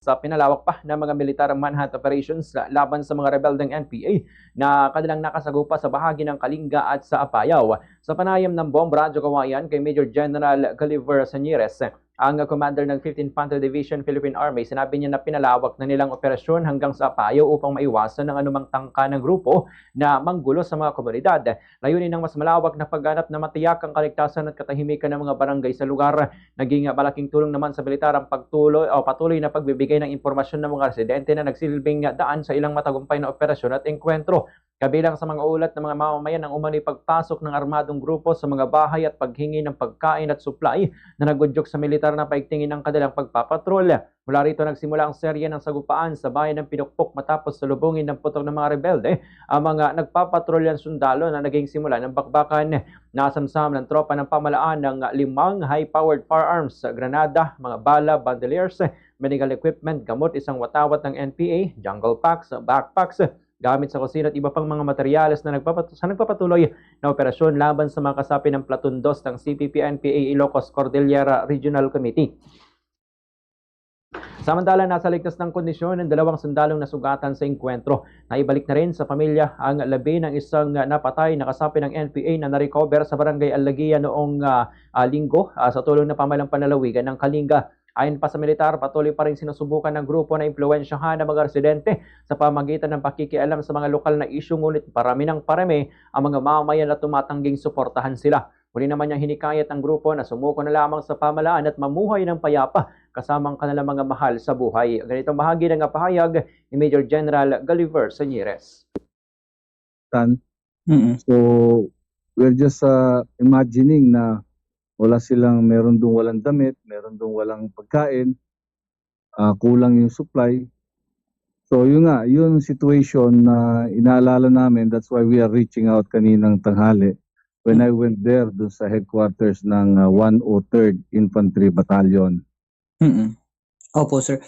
sa pinalawak pa ng mga militar manhunt operations laban sa mga rebeldeng NPA na kanilang nakasagupa sa bahagi ng Kalinga at sa Apayao. Sa panayam ng Bomb Radyo Kawayan kay Major General Gulliver Sanires, ang commander ng 15th Infantry Division Philippine Army, sinabi niya na pinalawak na nilang operasyon hanggang sa Apayao upang maiwasan ang anumang tangka ng grupo na manggulo sa mga komunidad. Layunin ng mas malawak na pagganap na matiyak ang kaligtasan at katahimikan ng mga barangay sa lugar. Naging malaking tulong naman sa militar ang patuloy na pagbibigay ng impormasyon ng mga residente na nagsilbing daan sa ilang matagumpay na operasyon at engkwentro. Kabilang sa mga ulat ng mga mamamayan ang umano'y pagpasok ng armadong grupo sa mga bahay at paghingi ng pagkain at supply na nagudyok sa militar na paigtingin ang kanilang pagpapatrol. Mula rito nagsimula ang serye ng sagupaan sa bayan ng Pinukpok matapos salubungin ng putok ng mga rebelde ang mga nagpapatrolyang sundalo na naging simula ng bakbakan. Nasamsam ng tropa ng pamalaan ng 5 high-powered firearms, granada, mga bala, bandoliers, medical equipment, gamot, isang watawat ng NPA, jungle packs, backpacks, gamit sa kusina at iba pang mga materyales na nagpapatuloy na operasyon laban sa mga kasapi ng Platoon 2 ng CPP-NPA Ilocos Cordillera Regional Committee. Samantala, nasa ligtas ng kondisyon ng 2 sundalong nasugatan sa engkwentro. Naibalik na rin sa pamilya ang labi ng isang napatay na kasapi ng NPA na narecover sa barangay Alagia noong linggo sa tulong na pamalang panlalawigan ng Kalinga. Ayon pa sa militar, patuloy pa rin sinusubukan ng grupo na impluwensyahan ng mga residente sa pamagitan ng pakikialam sa mga lokal na isyu, ngunit parami ang mga mamamayan na tumatangging suportahan sila. Muli naman niyang hinikayat ang grupo na sumuko na lamang sa pamalaan at mamuhay ng payapa kasama ang kanilang mga mahal sa buhay. Ganitong bahagi ng pahayag ni Major General Gulliver Sanires. So, we're just imagining na wala silang, meron doon walang damit, meron doon walang pagkain, kulang yung supply. So yun nga, yung situation na inaalala namin, that's why we are reaching out kaninang tanghali when I went there doon sa headquarters ng 103rd Infantry Battalion. Opo sir.